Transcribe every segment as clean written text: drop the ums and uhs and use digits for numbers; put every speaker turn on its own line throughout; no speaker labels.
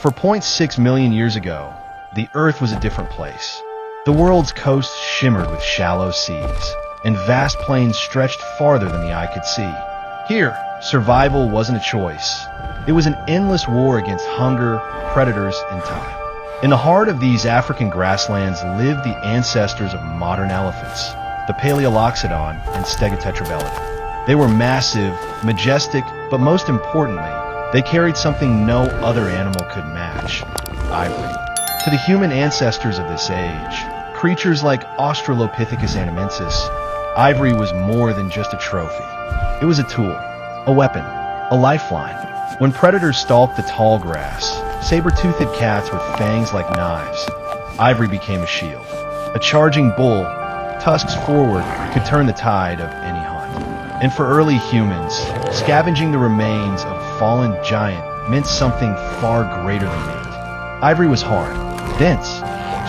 For 0.6 million years ago, the Earth was a different place. The world's coasts shimmered with shallow seas, and vast plains stretched farther than the eye could see. Here, survival wasn't a choice. It was an endless war against hunger, predators, and time. In the heart of these African grasslands lived the ancestors of modern elephants, the Paleoloxodon and Stegotetrabelodon. They were massive, majestic, but most importantly, they carried something no other animal could match: ivory. To the human ancestors of this age, creatures like Australopithecus anamensis, ivory was more than just a trophy. It was a tool, a weapon, a lifeline. When predators stalked the tall grass, saber-toothed cats with fangs like knives, ivory became a shield. A charging bull, tusks forward, could turn the tide of any hunt. And for early humans, scavenging the remains of a fallen giant meant something far greater than meat. Ivory was hard, dense,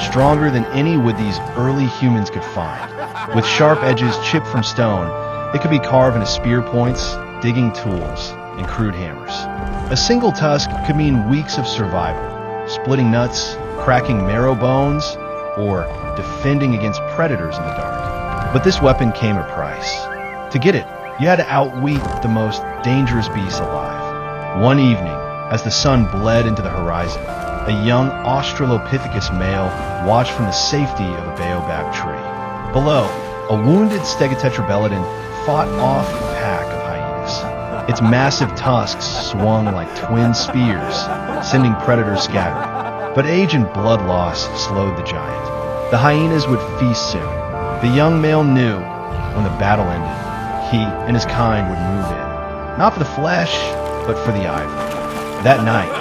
stronger than any wood these early humans could find. With sharp edges chipped from stone, it could be carved into spear points, digging tools, and crude hammers. A single tusk could mean weeks of survival, splitting nuts, cracking marrow bones, or defending against predators in the dark. But this weapon came at a price. To get it, you had to outweat the most dangerous beasts alive. One evening, as the sun bled into the horizon, a young Australopithecus male watched from the safety of a baobab tree. Below, a wounded Stegotetrabelodon fought off a pack of hyenas. Its massive tusks swung like twin spears, sending predators scattering. But age and blood loss slowed the giant. The hyenas would feast soon. The young male knew when the battle ended, he and his kind would move in. Not for the flesh, but for the ivory. That night,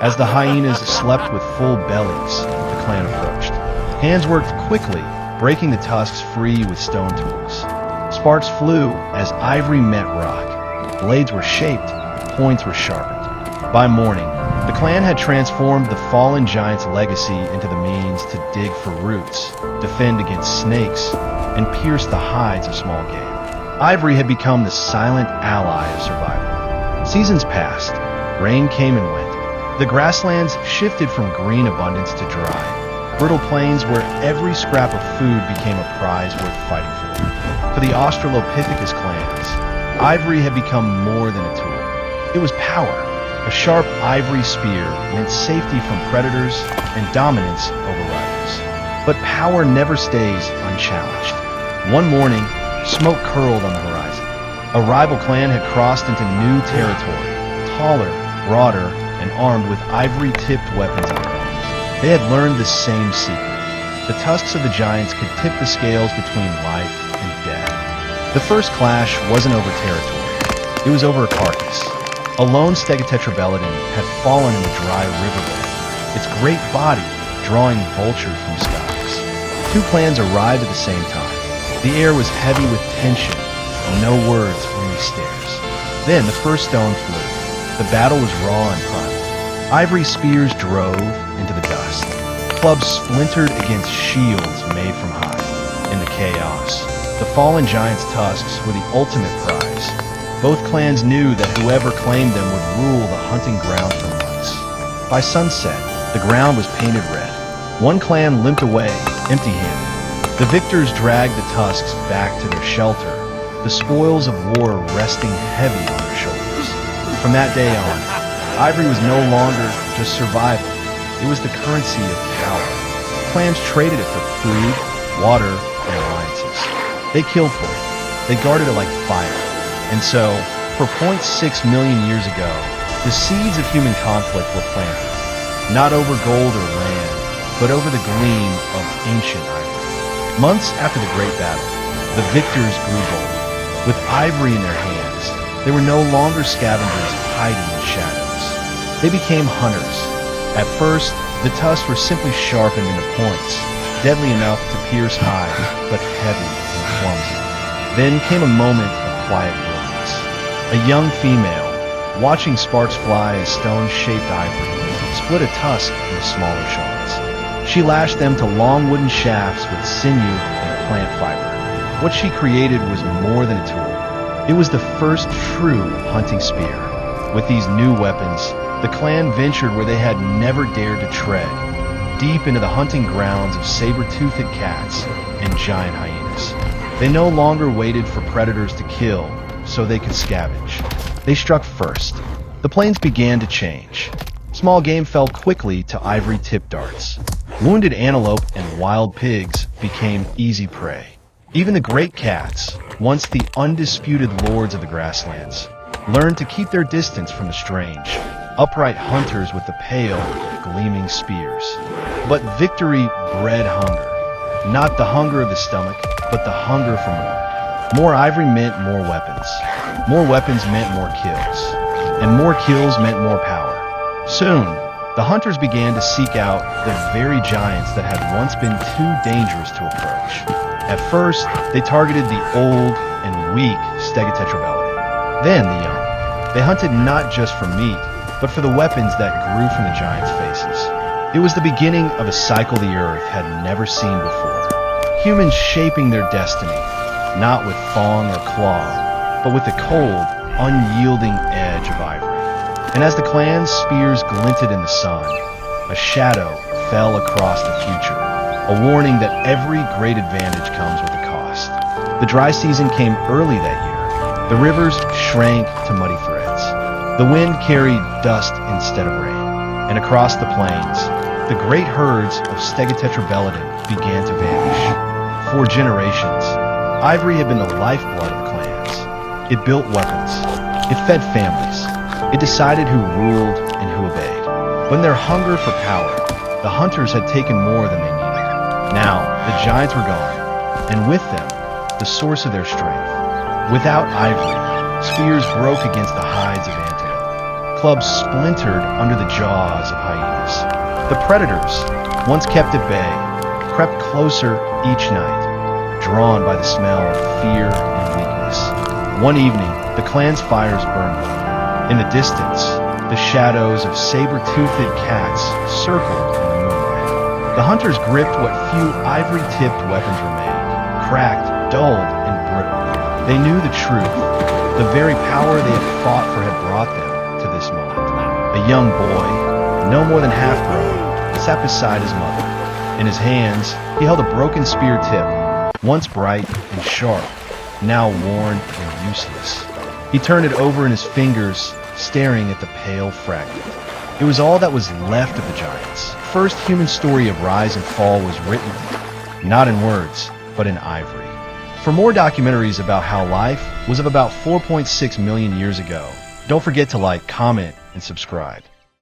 as the hyenas slept with full bellies, the clan approached. Hands worked quickly, breaking the tusks free with stone tools. Sparks flew as ivory met rock. Blades were shaped, points were sharpened. By morning, the clan had transformed the fallen giant's legacy into the means to dig for roots, defend against snakes, and pierce the hides of small game. Ivory had become the silent ally of survival. Seasons passed, rain came and went. The grasslands shifted from green abundance to dry, brittle plains where every scrap of food became a prize worth fighting for. For the Australopithecus clans, ivory had become more than a tool. It was power. A sharp ivory spear meant safety from predators and dominance over rivals. But power never stays unchallenged. One morning, smoke curled on the horizon. A rival clan had crossed into new territory, taller, broader, and armed with ivory-tipped weapons of their own. They had learned the same secret. The tusks of the giants could tip the scales between life and death. The first clash wasn't over territory. It was over a carcass. A lone Stegotetrabelodon had fallen in the dry riverbed, its great body drawing vultures from skies. Two clans arrived at the same time. The air was heavy with tension, no words, only stares. Then the first stone flew. The battle was raw and primal. Ivory spears drove into the dust. Clubs splintered against shields made from hide. In the chaos, the fallen giant's tusks were the ultimate prize. Both clans knew that whoever claimed them would rule the hunting ground for months. By sunset, the ground was painted red. One clan limped away, empty-handed. The victors dragged the tusks back to their shelter, the spoils of war resting heavy on their shoulders. From that day on, ivory was no longer just survival. It was the currency of power. Clans traded it for food, water, and alliances. They killed for it. They guarded it like fire. And so, for 0.6 million years ago, the seeds of human conflict were planted, not over gold or land, but over the gleam of ancient ivory. Months after the Great Battle, the victors grew bold. With ivory in their hands, they were no longer scavengers hiding in shadows. They became hunters. At first, the tusks were simply sharpened into points, deadly enough to pierce hide, but heavy and clumsy. Then came a moment of quiet brilliance. A young female, watching sparks fly as stone-shaped ivory, split a tusk into smaller shards. She lashed them to long wooden shafts with sinew and plant fiber. What she created was more than a tool. It was the first true hunting spear. With these new weapons, the clan ventured where they had never dared to tread, deep into the hunting grounds of saber-toothed cats and giant hyenas. They no longer waited for predators to kill so they could scavenge. They struck first. The plains began to change. Small game fell quickly to ivory-tipped darts. Wounded antelope and wild pigs became easy prey. Even the great cats, once the undisputed lords of the grasslands, learned to keep their distance from the strange, upright hunters with the pale, gleaming spears. But victory bred hunger. Not the hunger of the stomach, but the hunger for more. More ivory meant more weapons. More weapons meant more kills. And more kills meant more power. Soon, the hunters began to seek out the very giants that had once been too dangerous to approach. At first, they targeted the old and weak Stegotetrabellidae. Then the young. They hunted not just for meat, but for the weapons that grew from the giants' faces. It was the beginning of a cycle the earth had never seen before. Humans shaping their destiny, not with thong or claw, but with the cold, unyielding edge of ivory. And as the clan's spears glinted in the sun, a shadow fell across the future, a warning that every great advantage comes with a cost. The dry season came early that year. The rivers shrank to muddy threads. The wind carried dust instead of rain. And across the plains, the great herds of Stegotetrabellidae began to vanish. For generations, ivory had been the lifeblood of the clans. It built weapons. It fed families. It decided who ruled and who obeyed. But in their hunger for power, the hunters had taken more than they needed. Now, the giants were gone, and with them, the source of their strength. Without ivory, spears broke against the hides of antelope. Clubs splintered under the jaws of hyenas. The predators, once kept at bay, crept closer each night, drawn by the smell of fear and weakness. One evening, the clan's fires burned low. In the distance, the shadows of saber-toothed cats circled in the moonlight. The hunters gripped what few ivory-tipped weapons remained, cracked, dulled, and brittle. They knew the truth. The very power they had fought for had brought them to this moment. A young boy, no more than half-grown, sat beside his mother. In his hands, he held a broken spear tip, once bright and sharp, now worn and useless. He turned it over in his fingers, staring at the pale fragment. It was all that was left of the giants. First human story of rise and fall was written, not in words, but in ivory. For more documentaries about how life was of about 4.6 million years ago, don't forget to like, comment, and subscribe.